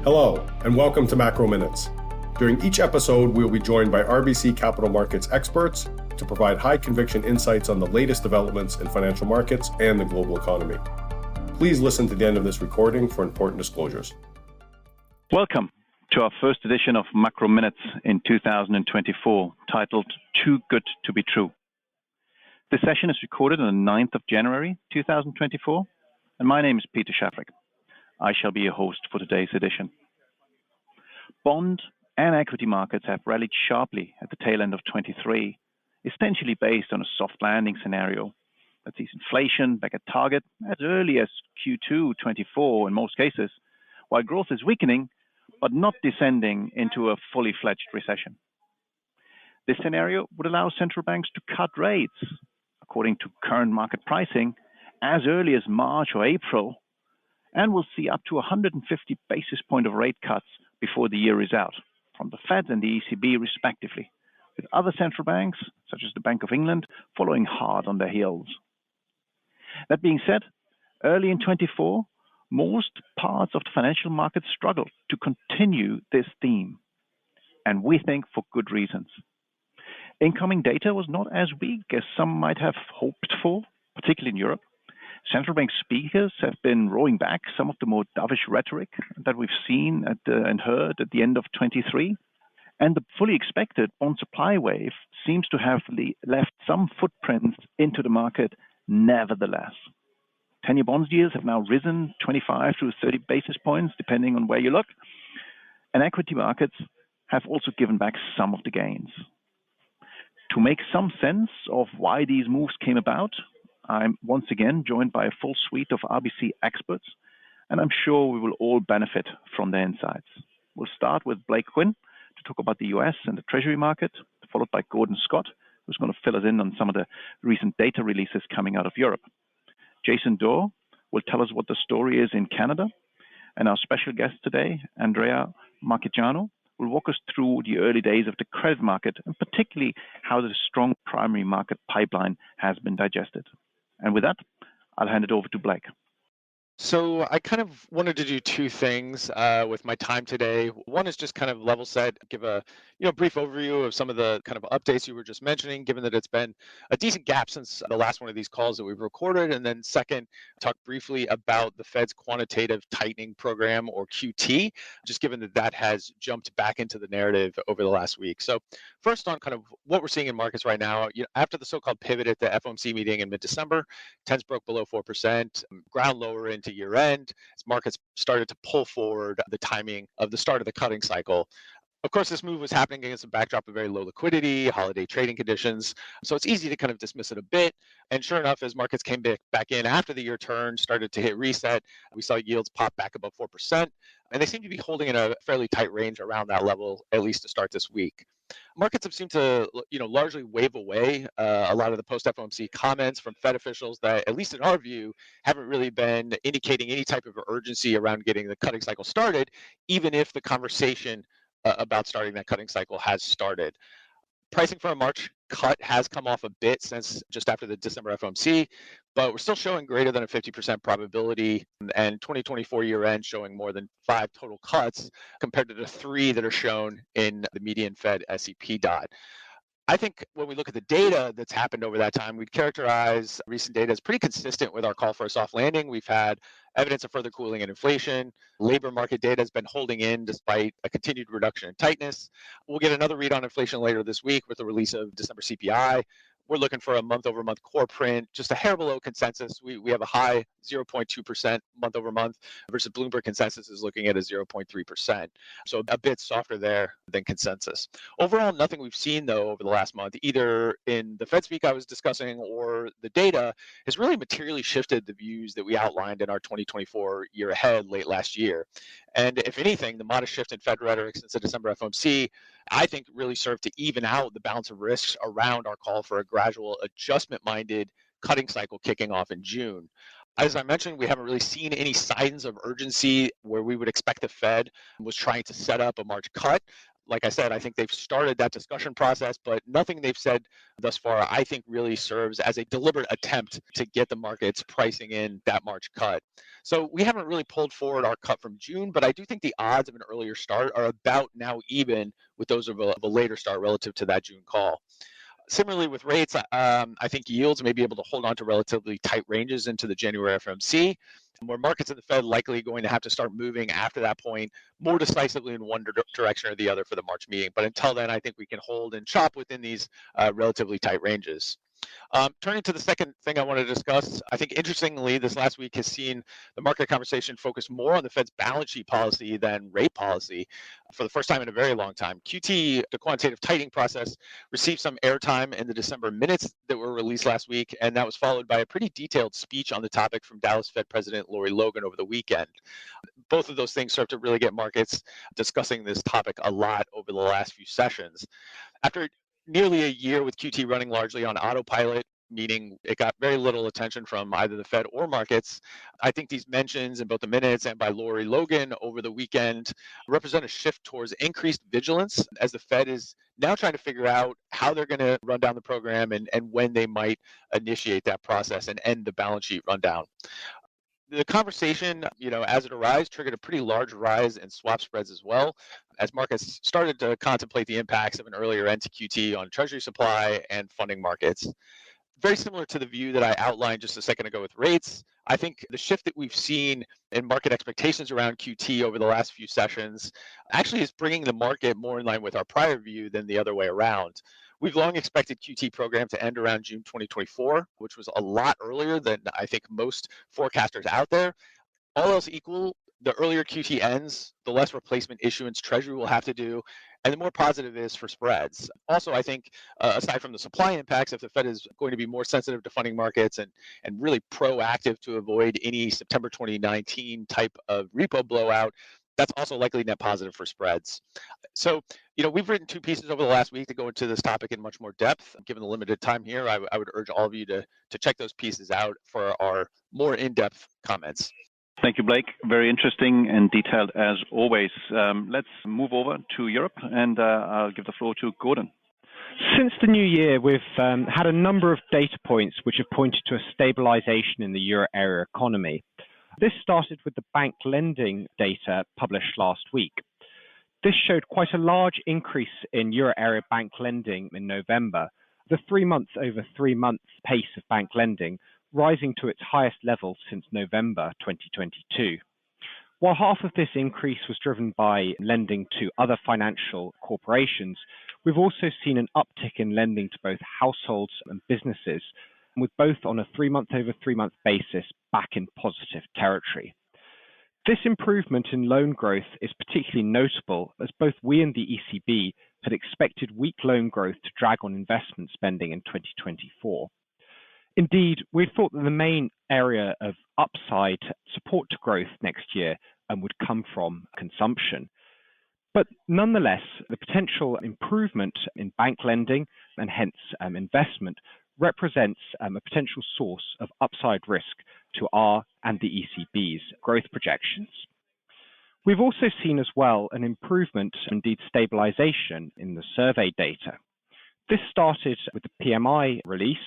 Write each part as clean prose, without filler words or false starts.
Hello, and welcome to Macro Minutes. During each episode, we will be joined by RBC Capital Markets experts to provide high-conviction insights on the latest developments in financial markets and the global economy. Please listen to the end of this recording for important disclosures. Welcome to our first edition of Macro Minutes in 2024, titled Too Good to be True. This session is recorded on the 9th of January 2024, and my name is Peter Schafrick. I shall be your host for today's edition. Bond and equity markets have rallied sharply at the tail end of 23, essentially based on a soft landing scenario that sees inflation back at target as early as Q2 24 in most cases, while growth is weakening but not descending into a fully-fledged recession. This scenario would allow central banks to cut rates, according to current market pricing, as early as March or April, and we'll see up to 150 basis point of rate cuts before the year is out, from the Fed and the ECB respectively, with other central banks, such as the Bank of England, following hard on their heels. That being said, early in 24, most parts of the financial market struggled to continue this theme, and we think for good reasons. Incoming data was not as weak as some might have hoped for, particularly in Europe. Central bank speakers have been rolling back some of the more dovish rhetoric that we've seen and heard at the end of 23. And the fully expected bond supply wave seems to have left some footprints into the market nevertheless. 10-year bond yields have now risen 25 to 30 basis points, depending on where you look. And equity markets have also given back some of the gains. To make some sense of why these moves came about, I'm once again joined by a full suite of RBC experts, and I'm sure we will all benefit from their insights. We'll start with Blake Quinn to talk about the US and the Treasury market, followed by Gordon Scott, who's going to fill us in on some of the recent data releases coming out of Europe. Jason Dorr will tell us what the story is in Canada, and our special guest today, Andrea Marchigiano, will walk us through the early days of the credit market, and particularly how the strong primary market pipeline has been digested. And with that, I'll hand it over to Blake. So I kind of wanted to do two things with my time today. One is just kind of level set, give a brief overview of some of the kind of updates you were just mentioning, given that it's been a decent gap since the last one of these calls that we've recorded. And then second, talk briefly about the Fed's quantitative tightening program, or QT, just given that that has jumped back into the narrative over the last week. So first on kind of what we're seeing in markets right now, after the so-called pivot at the FOMC meeting in mid-December, 10s broke below 4%, ground lower into year end, as markets started to pull forward the timing of the start of the cutting cycle. Of course, this move was happening against a backdrop of very low liquidity, holiday trading conditions. So it's easy to kind of dismiss it a bit. And sure enough, as markets came back in after the year turn, started to hit reset, we saw yields pop back above 4%. And they seem to be holding in a fairly tight range around that level, at least to start this week. Markets have seemed to, largely wave away a lot of the post-FOMC comments from Fed officials that, at least in our view, haven't really been indicating any type of urgency around getting the cutting cycle started, even if the conversation about starting that cutting cycle has started. Pricing for a March cut has come off a bit since just after the December FOMC, but we're still showing greater than a 50% probability, and 2024 year end showing more than 5 total cuts compared to the 3 that are shown in the median Fed SEP dot. I think when we look at the data that's happened over that time, we'd characterize recent data as pretty consistent with our call for a soft landing. We've had evidence of further cooling in inflation. Labor market data has been holding in despite a continued reduction in tightness. We'll get another read on inflation later this week with the release of December CPI. We're looking for a month-over-month core print, just a hair below consensus. We have a high 0.2% month-over-month versus Bloomberg consensus is looking at a 0.3%. So a bit softer there than consensus. Overall, nothing we've seen, though, over the last month, either in the Fed speak I was discussing or the data, has really materially shifted the views that we outlined in our 2024 year ahead late last year. And if anything, the modest shift in Fed rhetoric since the December FOMC, I think really served to even out the balance of risks around our call for a gradual adjustment-minded cutting cycle kicking off in June. As I mentioned, we haven't really seen any signs of urgency where we would expect the Fed was trying to set up a March cut. Like I said, I think they've started that discussion process, but nothing they've said thus far, I think, really serves as a deliberate attempt to get the markets pricing in that March cut. So we haven't really pulled forward our cut from June, but I do think the odds of an earlier start are about now even with those of a later start relative to that June call. Similarly with rates, I think yields may be able to hold on to relatively tight ranges into the January FOMC, where markets and the Fed likely going to have to start moving after that point more decisively in one direction or the other for the March meeting. But until then, I think we can hold and chop within these relatively tight ranges. Turning to the second thing I want to discuss, I think interestingly, this last week has seen the market conversation focus more on the Fed's balance sheet policy than rate policy for the first time in a very long time. QT, the quantitative tightening process, received some airtime in the December minutes that were released last week, and that was followed by a pretty detailed speech on the topic from Dallas Fed President Lori Logan over the weekend. Both of those things serve to really get markets discussing this topic a lot over the last few sessions. After nearly a year with QT running largely on autopilot, meaning it got very little attention from either the Fed or markets, I think these mentions in both the minutes and by Lori Logan over the weekend represent a shift towards increased vigilance as the Fed is now trying to figure out how they're going to run down the program and when they might initiate that process and end the balance sheet rundown. The conversation, as it arose, triggered a pretty large rise in swap spreads as well, as markets started to contemplate the impacts of an earlier end to QT on Treasury supply and funding markets. Very similar to the view that I outlined just a second ago with rates, I think the shift that we've seen in market expectations around QT over the last few sessions actually is bringing the market more in line with our prior view than the other way around. We've long expected QT program to end around June 2024, which was a lot earlier than I think most forecasters out there. All else equal, the earlier QT ends, the less replacement issuance Treasury will have to do, and the more positive it is for spreads. Also, I think, aside from the supply impacts, if the Fed is going to be more sensitive to funding markets and really proactive to avoid any September 2019 type of repo blowout, that's also likely net positive for spreads. So, we've written two pieces over the last week to go into this topic in much more depth. Given the limited time here, I would urge all of you to check those pieces out for our more in-depth comments. Thank you, Blake. Very interesting and detailed as always. Let's move over to Europe, and I'll give the floor to Gordon. Since the new year, we've had a number of data points which have pointed to a stabilization in the euro area economy. This started with the bank lending data published last week. This showed quite a large increase in euro area bank lending in November, the 3-month over 3-month pace of bank lending rising to its highest level since November 2022. While half of this increase was driven by lending to other financial corporations, we've also seen an uptick in lending to both households and businesses, with both on a 3-month over 3-month basis back in positive territory. This improvement in loan growth is particularly notable as both we and the ECB had expected weak loan growth to drag on investment spending in 2024. Indeed, we thought that the main area of upside support to growth next year would come from consumption. But nonetheless, the potential improvement in bank lending and hence investment represents a potential source of upside risk to our and the ECB's growth projections. We've also seen as well an improvement, indeed stabilization, in the survey data. This started with the PMI release,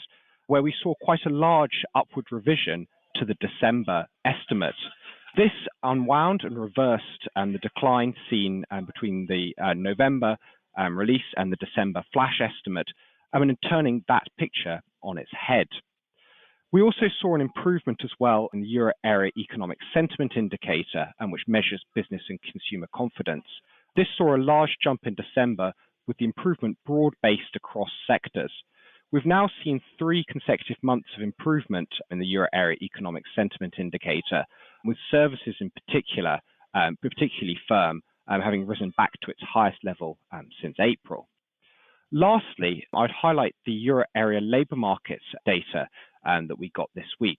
where we saw quite a large upward revision to the December estimate. This unwound and reversed the decline seen between the November release and the December flash estimate, and turning that picture on its head. We also saw an improvement as well in the Euro Area Economic Sentiment Indicator, which measures business and consumer confidence. This saw a large jump in December, with the improvement broad-based across sectors. We've now seen 3 consecutive months of improvement in the Euro Area Economic Sentiment Indicator, with services in particular, particularly firm, having risen back to its highest level since April. Lastly, I'd highlight the Euro Area labour markets data that we got this week.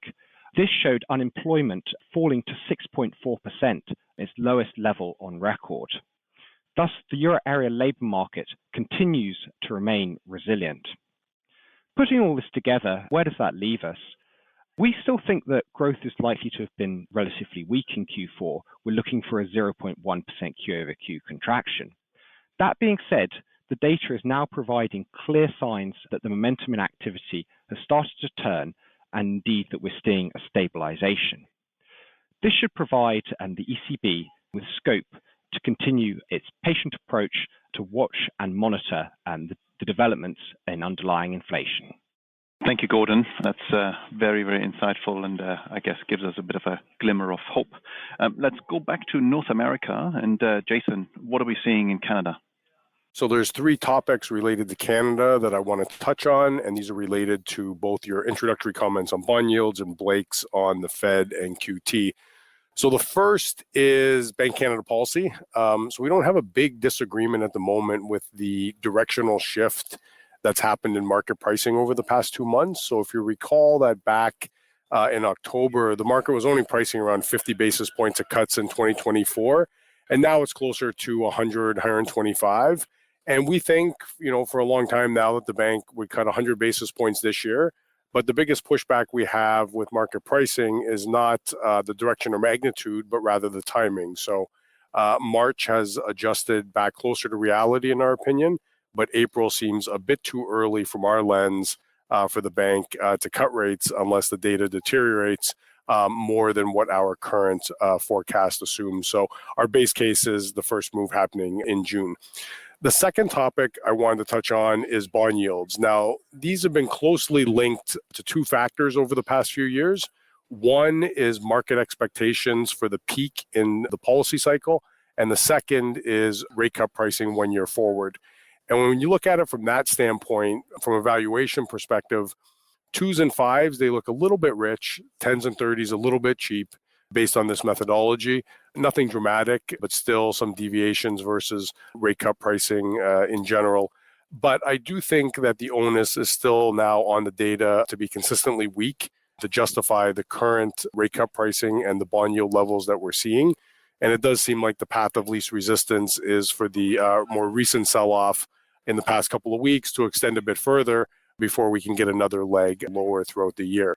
This showed unemployment falling to 6.4%, its lowest level on record. Thus, the Euro Area labour market continues to remain resilient. Putting all this together, where does that leave us? We still think that growth is likely to have been relatively weak in Q4. We're looking for a 0.1% Q over Q contraction. That being said, the data is now providing clear signs that the momentum in activity has started to turn, and indeed that we're seeing a stabilization. This should provide the ECB with scope to continue its patient approach to watch and monitor the developments in underlying inflation. Thank you, Gordon. That's very, very insightful and I guess gives us a bit of a glimmer of hope. Let's go back to North America. And Jason, what are we seeing in Canada? So there's three topics related to Canada that I want to touch on, and these are related to both your introductory comments on bond yields and Blake's on the Fed and QT. So the first is Bank Canada policy. So we don't have a big disagreement at the moment with the directional shift that's happened in market pricing over the past 2 months. So if you recall that back in October, the market was only pricing around 50 basis points of cuts in 2024, and now it's closer to 100, 125. And we think, for a long time now that the bank would cut 100 basis points this year. But the biggest pushback we have with market pricing is not the direction or magnitude, but rather the timing. So March has adjusted back closer to reality, in our opinion, but April seems a bit too early from our lens for the bank to cut rates unless the data deteriorates more than what our current forecast assumes. So our base case is the first move happening in June. The second topic I wanted to touch on is bond yields. Now, these have been closely linked to two factors over the past few years. One is market expectations for the peak in the policy cycle, and the second is rate cut pricing 1 year forward. And when you look at it from that standpoint, from a valuation perspective, 2s and 5s, they look a little bit rich, 10s and 30s a little bit cheap based on this methodology. Nothing dramatic, but still some deviations versus rate cut pricing in general. But I do think that the onus is still now on the data to be consistently weak to justify the current rate cut pricing and the bond yield levels that we're seeing. And it does seem like the path of least resistance is for the more recent sell-off in the past couple of weeks to extend a bit further before we can get another leg lower throughout the year.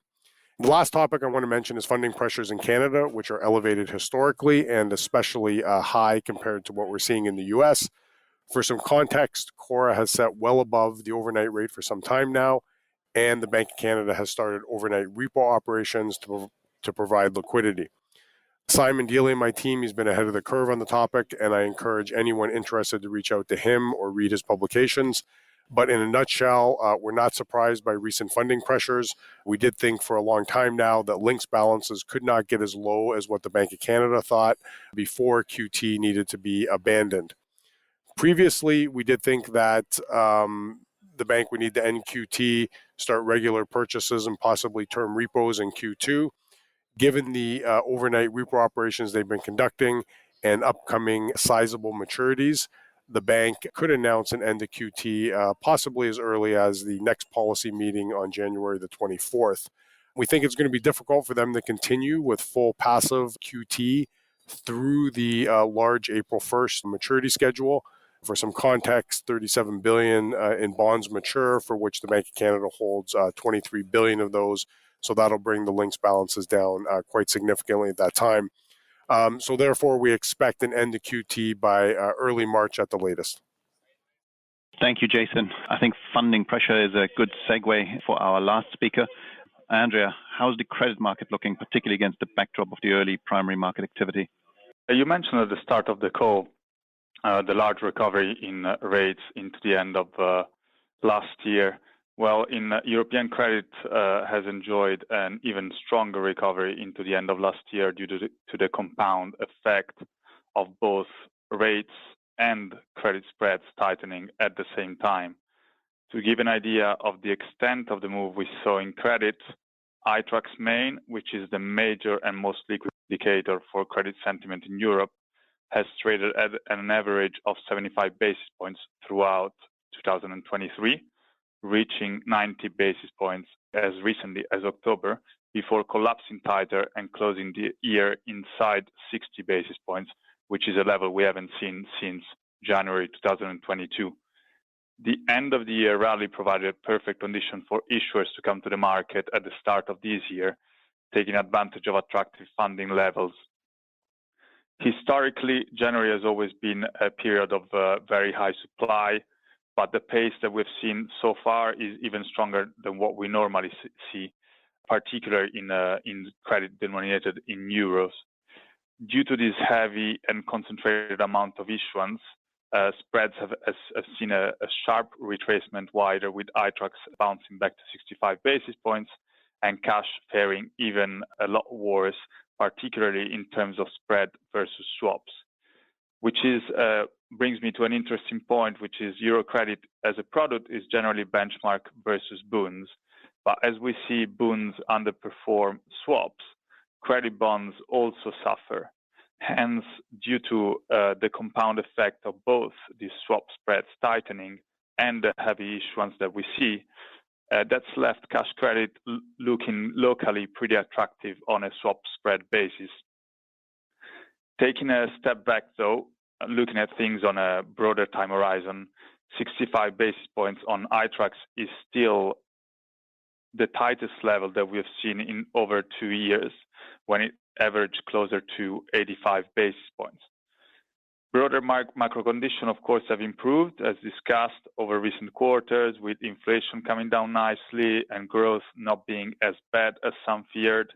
The last topic I want to mention is funding pressures in Canada, which are elevated historically and especially high compared to what we're seeing in the US. For some context, CORRA has set well above the overnight rate for some time now, and the Bank of Canada has started overnight repo operations to provide liquidity. Simon Dealey and my team, he's been ahead of the curve on the topic, and I encourage anyone interested to reach out to him or read his publications. But in a nutshell, we're not surprised by recent funding pressures. We did think for a long time now that links balances could not get as low as what the Bank of Canada thought before QT needed to be abandoned. Previously, we did think that the bank would need to end QT, start regular purchases and possibly term repos in Q2. Given the overnight repo operations they've been conducting and upcoming sizable maturities, the bank could announce an end to QT possibly as early as the next policy meeting on January the 24th. We think it's going to be difficult for them to continue with full passive QT through the large April 1st maturity schedule. For some context, $37 billion in bonds mature, for which the Bank of Canada holds $23 billion of those. So that'll bring the links balances down quite significantly at that time. So therefore, we expect an end to QT by early March at the latest. Thank you, Jason. I think funding pressure is a good segue for our last speaker. Andrea, how's the credit market looking, particularly against the backdrop of the early primary market activity? You mentioned at the start of the call the large recovery in rates into the end of last year. Well, European credit has enjoyed an even stronger recovery into the end of last year due to the compound effect of both rates and credit spreads tightening at the same time. To give an idea of the extent of the move we saw in credit, iTraxx Main, which is the major and most liquid indicator for credit sentiment in Europe, has traded at an average of 75 basis points throughout 2023, reaching 90 basis points as recently as October, before collapsing tighter and closing the year inside 60 basis points, which is a level we haven't seen since January 2022. The end of the year rally provided a perfect condition for issuers to come to the market at the start of this year, taking advantage of attractive funding levels. Historically, January has always been a period of very high supply, but the pace that we've seen so far is even stronger than what we normally see, particularly in credit denominated in euros. Due to this heavy and concentrated amount of issuance, spreads have seen a sharp retracement wider, with iTraxx bouncing back to 65 basis points and cash faring even a lot worse, particularly in terms of spread versus swaps, which brings me to an interesting point, which is euro credit as a product is generally benchmark versus bonds. But as we see bonds underperform swaps, credit bonds also suffer. Hence, due to the compound effect of both these swap spreads tightening and the heavy issuance that we see, that's left cash credit looking locally pretty attractive on a swap spread basis. Taking a step back, though, looking at things on a broader time horizon, 65 basis points on iTraxx is still the tightest level that we have seen in over 2 years, when it averaged closer to 85 basis points. Broader macro conditions, of course, have improved, as discussed, over recent quarters, with inflation coming down nicely and growth not being as bad as some feared.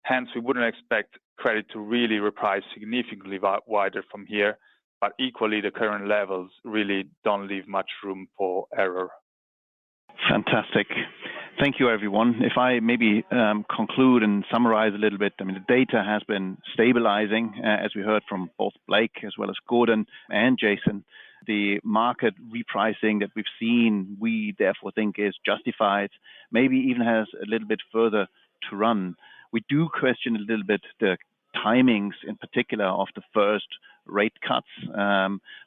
Hence, we wouldn't expect credit to really reprice significantly wider from here, but equally, the current levels really don't leave much room for error. Fantastic. Thank you, everyone. If I maybe conclude and summarize a little bit, I mean, the data has been stabilizing, as we heard from both Blake as well as Gordon and Jason. The market repricing that we've seen, we therefore think is justified, maybe even has a little bit further to run. We do question a little bit the timings, in particular, of the first rate cuts.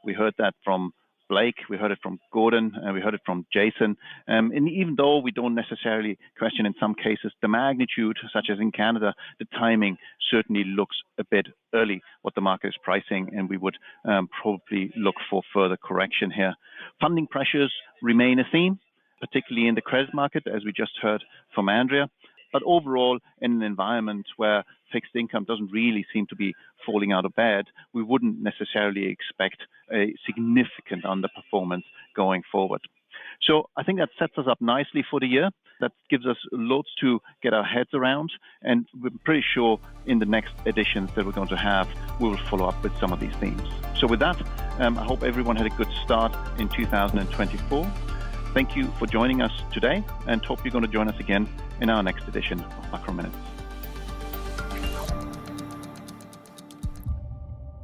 We heard that from Blake, we heard it from Gordon, and we heard it from Jason. And even though we don't necessarily question in some cases the magnitude, such as in Canada, the timing certainly looks a bit early what the market is pricing, and we would probably look for further correction here. Funding pressures remain a theme, particularly in the credit market, as we just heard from Andrea. But overall, in an environment where fixed income doesn't really seem to be falling out of bed, we wouldn't necessarily expect a significant underperformance going forward. So I think that sets us up nicely for the year. That gives us loads to get our heads around. And we're pretty sure in the next editions that we're going to have, we will follow up with some of these themes. So with that, I hope everyone had a good start in 2024. Thank you for joining us today, and hope you're going to join us again in our next edition of Macro Minutes.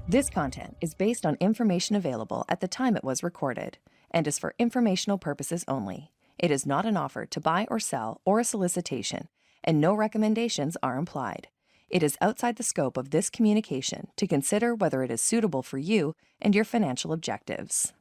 This content is based on information available at the time it was recorded and is for informational purposes only. It is not an offer to buy or sell or a solicitation, and no recommendations are implied. It is outside the scope of this communication to consider whether it is suitable for you and your financial objectives.